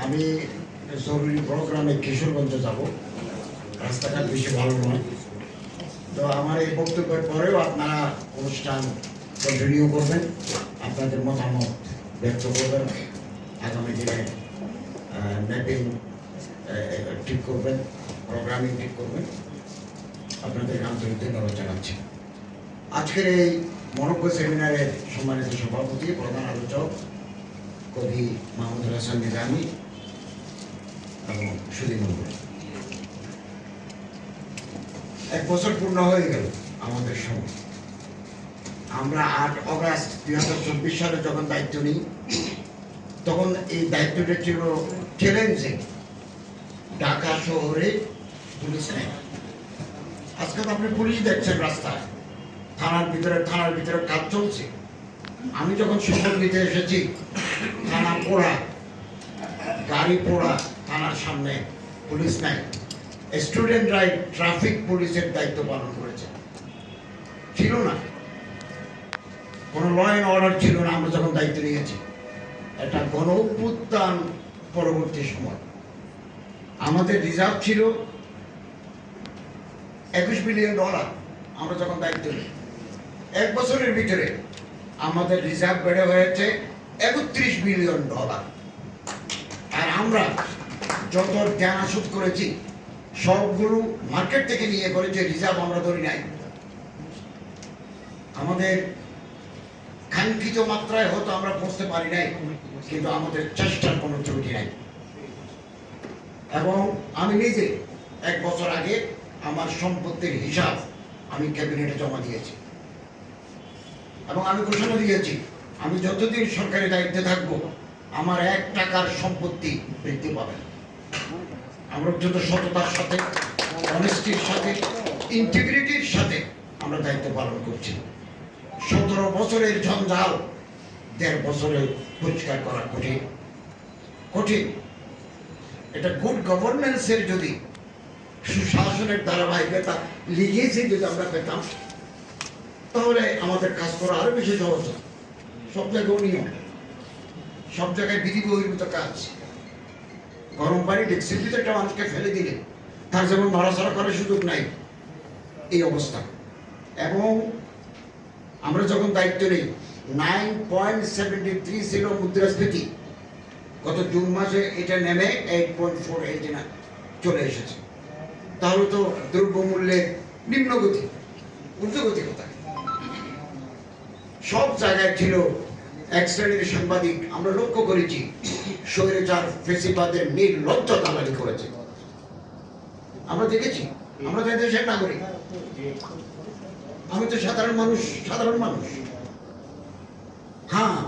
আমি জরুরি প্রোগ্রামে কিশোরগঞ্জ যাব, রাস্তাঘাট বেশি ভালো নয়। তো আমার এই বক্তব্যের পরেও আপনারা অনুষ্ঠান কন্টিনিউ করবেন, আপনাদের মতামত ব্যক্ত করবেন, আগামী দিনে ম্যাপিং ঠিক করবেন, প্রোগ্রামিং ঠিক করবেন। আপনাদের আন্তরিক ধন্যবাদ জানাচ্ছি। আজকের এই মনোজ্ঞ সেমিনারের সম্মানিত সভাপতি, প্রধান আলোচক কবি মাহমুদুল হাসান নিজামী এবং সুধীমণ্ডল, 1 বছর পূর্ণ হয়ে গেল আমাদের সময়। আমরা 8 অগাস্ট 2024 সালে যখন দায়িত্ব নিই, তখন এই দায়িত্বটা ছিল চ্যালেঞ্জিং। ঢাকা শহরে পুলিশ নেই। আজকে তো আপনি পুলিশ দেখছেন রাস্তায়, থানার ভিতরে কাজ চলছে। আমি যখন শপথ নিতে এসেছি, থানা পোড়া, গাড়ি পোড়া, থানার সামনে পুলিশ নাই। স্টুডেন্টরাই ট্রাফিক পুলিশের দায়িত্ব পালন করেছে, ছিল না কোনো ল অ্যান্ড অর্ডার ছিল না। আমরা যখন দায়িত্ব নিয়েছি, একটা গণ অভ্যুত্থান পরবর্তী সময় আমাদের রিজার্ভ ছিল $21 বিলিয়ন। আমরা যখন দায়িত্ব নিই, 1 বছরের ভিতরে আমাদের রিজার্ভ বেড়ে হয়েছে $31 বিলিয়ন। আর আমরা যত জ্ঞান আসুদ করেছি, সবগুলো মার্কেট থেকে নিয়ে করেছে, রিজার্ভ আমরা ধরি নাই। আমাদের কাঙ্ক্ষিত মাত্রায় হয়তো আমরা পৌঁছতে পারি নাই, কিন্তু আমাদের চেষ্টার কোনো ত্রুটি নাই। এবং আমি নিজে 1 বছর আগে আমার সম্পত্তির হিসাব আমি ক্যাবিনেটে জমা দিয়েছি এবং আমি ঘোষণা দিয়েছি, আমি যতদিন সরকারি দায়িত্বে থাকব, আমার 1 টাকার সম্পত্তি বৃদ্ধি পাবে। আমরা অত্যন্ত সততার সাথে, অনেস্টির সাথে, ইন্টিগ্রিটির সাথে আমরা দায়িত্ব পালন করছি। 17 বছরের ঝঞ্ঝাল 1.5 বছরে পরিষ্কার করা কঠিন কঠিন। এটা গুড গভর্নেন্সের যদি, সুশাসনের ধারাবাহিকতা লিগেছি যদি আমরা পেতাম, তাহলে আমাদের কাজ করা আরো বেশি সহজ। সব জায়গায় নিয়ম, সব জায়গায় বিধি বহির্ভূত কাজ। গরম পানি ডেক্সির ভিতরে একটা মানুষকে ফেলে দিলে তার যেমন নড়াচড়া করার সুযোগ নাই, এই অবস্থা। এবং আমরা যখন দায়িত্ব নিই, 9.73 ছিল মুদ্রাস্ফীতি। গত জুন মাসে এটা নেমে 8.48 চলে এসেছে। তাহলে তো দ্রব্যমূল্যের নিম্নগতি, ঊর্ধ্বগতি কোথায়? সব জায়গায় ছিল এক শ্রেণীর সাংবাদিক, আমরা লক্ষ্য করেছি, স্বৈরাচার ফেসিবাদের নির্লজ্জ দালালি করেছে। আমরা দেখেছি, আমরা দেশের নাগরিক, আমি তো সাধারণ মানুষ। হ্যাঁ,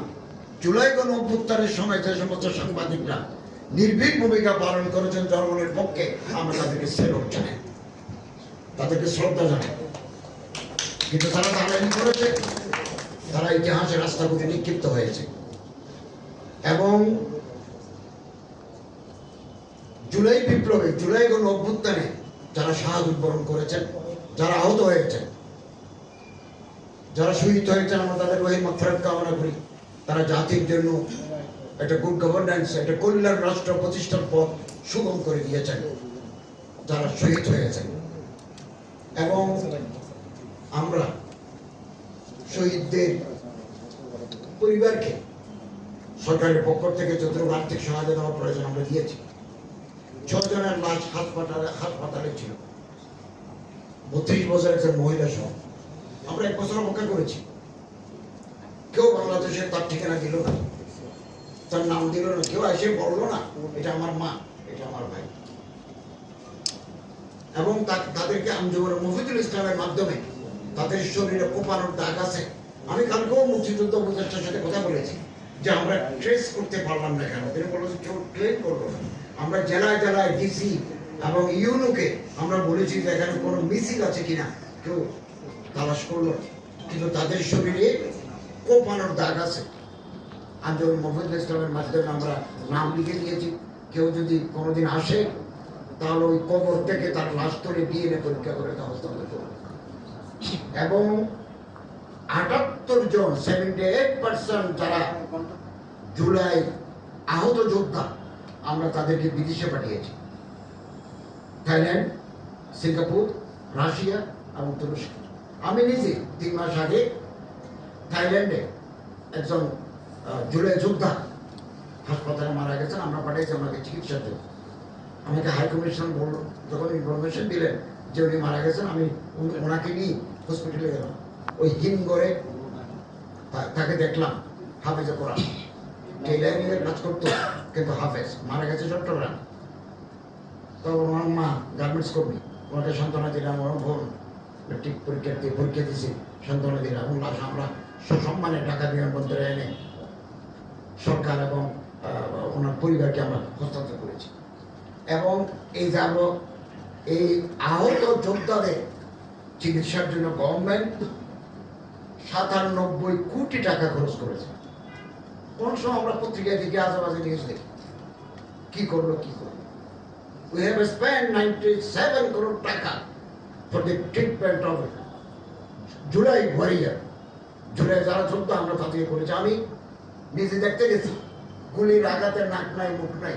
জুলাই গণ অভ্যুত্থানের সময় যে সমস্ত সাংবাদিকরা নির্ভীক ভূমিকা পালন করেছেন জনগণের পক্ষে, আমরা তাদেরকে সেলুট জানাই, তাদেরকে শ্রদ্ধা জানাই। কিন্তু তারা দালালি করেছে, তারা ইতিহাসের রাস্তাগুলি নিক্ষিপ্ত হয়েছে। এবং জুলাই বিপ্লবে, জুলাই গণ অভ্যুত্থানে যারা শাহাদত বরণ করেছেন, যারা আহত হয়েছেন, যারা শহীদ হয়েছেন, আমরা তাদের রহিম মাগফিরাত কামনা করি। তারা জাতির জন্য একটা গুড গভর্নেন্স, একটা কল্যাণ রাষ্ট্র প্রতিষ্ঠার পথ সুগম করে দিয়েছেন যারা শহীদ হয়েছেন। এবং আমরা শহীদদের পরিবারকে সরকারের পক্ষ থেকে যতটুকু আর্থিক সহায়তা দেওয়া প্রয়োজন আমরা দিয়েছি। 6 জনের লাশ হাসপাতালে ছিল, 32 বছর একজন মহিলা সহ। আমরা 1 বছর অপেক্ষা করেছি, কেউ বাংলাদেশে তার ঠিকানা দিল না, তার নাম দিল না, কেউ এসে বললো না এটা আমার মা, এটা আমার ভাই। এবং তাদেরকে আঞ্জুমান মফিদুল ইসলামের মাধ্যমে তাদের শরীরে কোপানোর দাগ আছে। আমি কালকেও মুক্তিযুদ্ধ উপদেষ্টার সাথে কথা বলেছি যে আমরা ট্রেস করতে পারলাম না কেন। তিনি বলেছে কেউ ট্রেন করলো না। আমরা জেলায় জেলায় ডিসি এবং ইউনুকে আমরা বলেছি যে এখানে কোনো মিছিল আছে কিনা, কেউ তালাশ করলো, কিন্তু তাদের শরীরে কোপানোর দাগ আছে। আঞ্জুমান মফিদুল ইসলামের মাধ্যমে আমরা নাম লিখে দিয়েছি, কেউ যদি কোনোদিন আসে তাহলে ওই কবর থেকে তার লাশ তুলে ডিএনএ পরীক্ষা করে হস্তান্তর করবে। এবং 78 জন 78% যারা জুলাই আহত যোদ্ধা আমরা তাদেরকে বিদেশে পাঠিয়েছি, থাইল্যান্ড, সিঙ্গাপুর, রাশিয়া এবং তুরস্ক। আমি নিজে 3 মাস আগে থাইল্যান্ডে একজন জুলাই যোদ্ধা হাসপাতালে মারা গেছেন, আমরা পাঠিয়েছি ওনাকে চিকিৎসার জন্য। আমাকে হাই কমিশন যখন ইনফরমেশন দিলেন যে উনি মারা গেছেন, আমি ওনাকে নিয়ে হসপিটালে গেলাম। ওই হিমঘরে তাকে দেখলাম, হাফেজে কোরআন, টেইলারিংয়ের কাজ করতো, কিন্তু হাফেজ, মারা গেছে চট্টগ্রাম। তো ওনার মা গার্মেন্টস কর্মী, ওনাকে সান্ত্বনা দিলাম, ওনার বোন মেট্রিক পরীক্ষা দিয়েছি, সান্ত্বনা দিলাম। এবং আমরা সসম্মানে ঢাকা বিমানবন্দরে এনে সরকার এবং ওনার পরিবারকে আমরা হস্তান্তর করেছি। এবং এই যাব এই আহত যোদ্ধাদের চিকিৎসার জন্য গভর্নমেন্ট 97 কোটি টাকা খরচ করেছে। কোন সময় আমরা পত্রিকায় দিকে আজেবাজে নিউজ দেখি, কি করলো। We have spent 97 crore টাকা for the treatment of July warrior. July যারা যোদ্ধা আমরা তাদেরকে করেছি। আমি নিজে দেখতে গেছি, গুলির আঘাতে নাক নাই, মুখ নাই,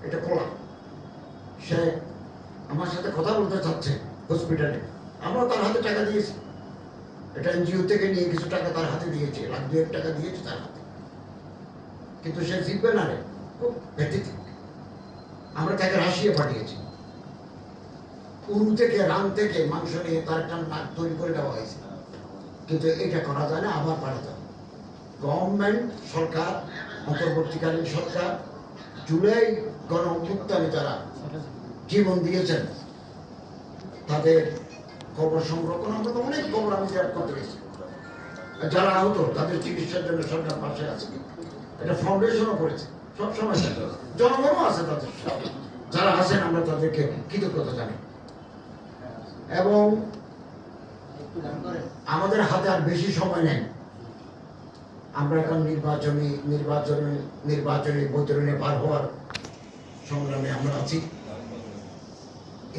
এটা খোলা। সে আমার সাথে কথা বলতে চাচ্ছে হসপিটালে, আমরা তার হাতে টাকা দিয়েছি। এটা এনজিও থেকে নিয়ে কিছু টাকা তার হাতে দিয়েছে, 1,00,000 টাকা দিয়েছে তার হাতে, কিন্তু সে জিতবে না রে, খুব ব্যথিত। আমরা তাকে রাশিয়া পাঠিয়েছি, উরু থেকে রান থেকে মাংস নিয়ে তার একটা নাক তৈরি করে দেওয়া হয়েছে, কিন্তু এটা করা যায় না, আবার পাঠাতে হবে। গভর্নমেন্ট, সরকার, অন্তর্বর্তীকালীন সরকার জুলাই গণ অভ্যুত্থানে যারা জীবন দিয়েছেন তাদের খবর সংরক্ষণ, আমরা তো অনেক খবর আমি শেয়ার করতে গেছি। যারা আহত তাদের চিকিৎসার জন্য সরকার পাশে আছে, এটা ফাউন্ডেশনও করেছে, সবসময় জনগণও আছে তাদের সাথে। যারা আছেন আমরা তাদেরকে কৃতজ্ঞতা জানাই। এবং আমাদের হাতে আর বেশি সময় নেই। আমরা এখন নির্বাচনী বৈতরণে পার হওয়ার সংগ্রামে আমরা আছি।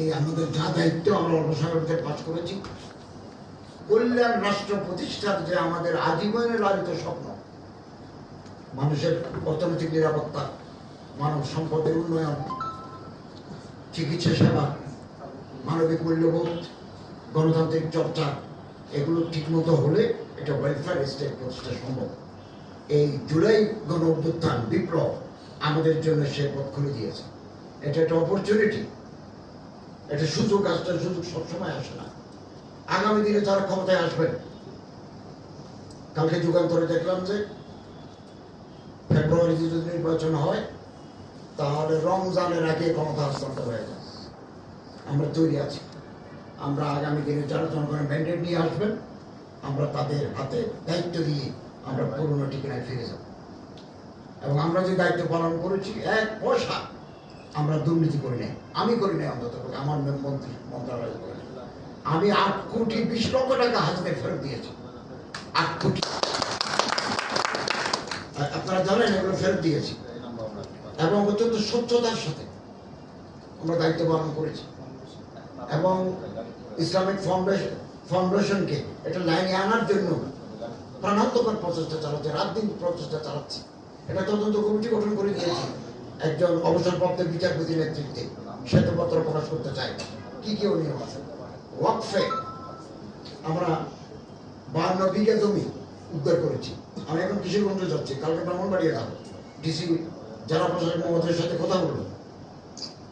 এই আমাদের যা দায়িত্ব আমরা অল্প সময়ের ভিতরে পাস করেছি। কল্যাণ রাষ্ট্র প্রতিষ্ঠার যে আমাদের আজীবনের লালিত স্বপ্ন, মানুষের অর্থনৈতিক নিরাপত্তা, মানব সম্পদের উন্নয়ন, চিকিৎসা সেবা, মানবিক মূল্যবোধ, গণতান্ত্রিক চর্চা, এগুলো ঠিকমতো হলে এটা ওয়েলফেয়ার স্টেট প্রতিষ্ঠা সম্ভব। এই জুলাই গণ অভ্যুত্থান বিপ্লব আমাদের জন্য সে পথ খুলে দিয়েছে। এটা একটা অপরচুনিটি, এটা সুযোগ আসতে, সুযোগ সবসময় আসে না। আগামী দিনে যারা ক্ষমতায় আসবেন, কালকে যুগান্তরে দেখলাম যে ফেব্রুয়ারিতে যদি নির্বাচন হয় তাহলে রমজানের আগে ক্ষমতা হস্তান্তর হয়ে যায়। আমরা তৈরি আছি। আমরা আগামী দিনে যারা জনগণের ম্যান্ডেট নিয়ে আসবেন, আমরা তাদের হাতে দায়িত্ব দিয়ে আমরা পুরনো ঠিকানায় ফিরে যাব। এবং আমরা যে দায়িত্ব পালন করেছি, 1 পয়সা আমরা দুর্নীতি করি নাই। আমি করি নাই, অন্তত আমার মন্ত্রণালয় করে। আমি 8 কোটি 20 লক্ষ টাকা হাজিদের ফেরত দিয়েছি। 8 কোটি, আপনারা জানেন এগুলো ফেরত দিয়েছি। এবং অত্যন্ত স্বচ্ছতার সাথে আমরা দায়িত্ব পালন করেছি। এবং ইসলামিক ফাউন্ডেশনকে এটা লাইনে আনার জন্য প্রাণান্তকর প্রচেষ্টা চালাচ্ছে, রাত দিন প্রচেষ্টা চালাচ্ছে। এটা তদন্ত কমিটি গঠন করে দিয়েছি একজন অবসরপ্রাপ্ত বিচারপতির নেতৃত্বে। শ্বেতপত্র প্রকাশ করতে চাই কি কি নিয়ম আছে। ওয়াকফে আমরা 52 বিঘা জমি উদ্ধার করেছি। আমি এখন কিশোরগঞ্জে যাচ্ছি, কালকে ব্রাহ্মণবাড়িয়া যাবো। ডিসি জেলা প্রশাসক মহোদয়ের সাথে কথা বলবো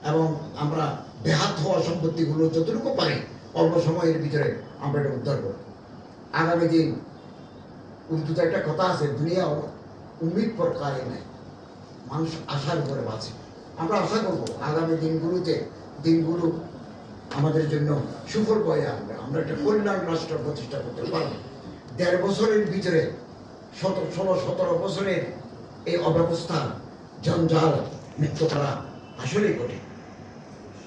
এবং আমরা বেহাত হওয়া সম্পত্তিগুলো যতটুকু পারি অল্প সময়ের ভিতরে আমরা এটা উদ্ধার করব। আগামী দিন, উর্দুতে একটা কথা আছে, দুনিয়া উম্মিদ পর কায়েম নেই, মানুষ আশার উপরে বাঁচে। আমরা আশা করব আগামী দিনগুলো আমাদের জন্য সুফল বয়ে আনবে। আমরা একটা কল্যাণ রাষ্ট্র প্রতিষ্ঠা করতে পারব। 1.5 বছরের ভিতরে 16-17 বছরের এই অব্যবস্থা, জঞ্জাল মুক্ত করা আসলেই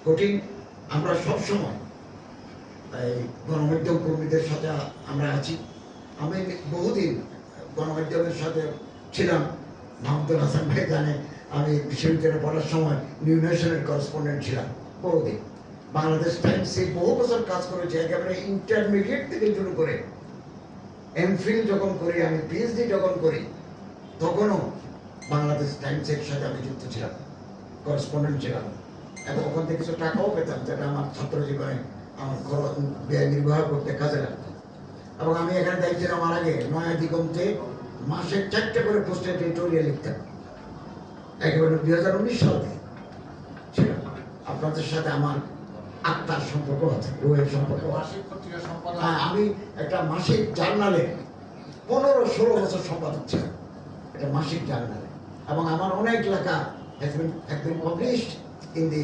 কঠিন। আমরা সবসময় এই গণমাধ্যম কর্মীদের সাথে আমরা আছি। আমি বহুদিন গণমাধ্যমের সাথে ছিলাম। মাহমুদুল হাসান ভাই জানে, আমি বিশ্ববিদ্যালয়ে পড়ার সময় নিউ নেশনের করেসপন্ডেন্ট ছিলাম বহুদিন। বাংলাদেশ টাইমসে বহু বছর কাজ করেছি, একেবারে ইন্টারমিডিয়েট থেকে শুরু করে এমফিল যখন করি, আমি পিএইচডি যখন করি, তখনও বাংলাদেশ টাইমসের সাথে আমি যুক্ত ছিলাম, করেসপন্ডেন্ট ছিলাম, এবং ওখান থেকে কিছু টাকাও পেতাম, যেটা আমার ছাত্র জীবনে আমার খরচ ব্যয় নির্বাহ করতে কাজে লাগতো। এবং আমি এখানে দায়িত্ব নেওয়ার আগে নয়া দিগন্তে মাসে 4টে করে পোস্টের এডিটোরিয়াল লিখতাম, একেবারে 2019 সাল থেকে ছিল। আপনাদের সাথে আমার আত্মার সম্পর্ক আছে, রোহের সম্পর্ক আছে। আমি একটা মাসিক জার্নালে 15-16 বছর সম্পাদক ছিলাম, এটা মাসিক জার্নালে, এবং আমার অনেক লেখা has been published in the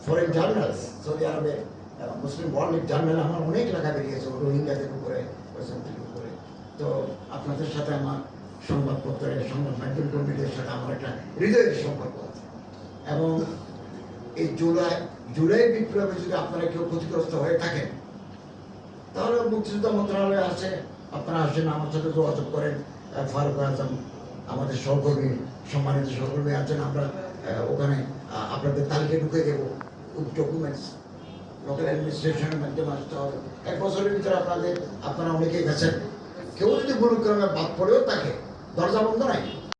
foreign journals, Saudi আরবে মুসলিম ওয়ার্ল্ড জার্নালে আমার অনেক লেখা বেরিয়েছে রোহিঙ্গাদের উপরে, উপরে। তো আপনাদের সাথে আমার সংবাদপত্রের সংবাদ মাধ্যম কর্মীদের সাথে আমার একটা হৃদয়ের সম্পর্ক আছে। এবং এই জুলাই বিপ্লবে যদি আপনারা কেউ ক্ষতিগ্রস্ত হয়ে থাকেন, তাহলে মুক্তিযুদ্ধ মন্ত্রণালয় আছে, আপনারা আসেন, আমার সাথে যোগাযোগ করেন। ফারুক আজম আমাদের সহকর্মী, সম্মানিত সহকর্মী আছেন, আমরা ওখানে আপনাদের তালিকা ঢুকে দেবো ডকুমেন্টস। লোকাল অ্যাডমিনিস্ট্রেশনের মাধ্যমে আসতে হবে। 1 বছরের ভিতরে আপনারা অনেকেই গেছেন, কেউ যদি কোনো ক্রমে বাদ পড়েও থাকে, দরজা বন্ধ নাই।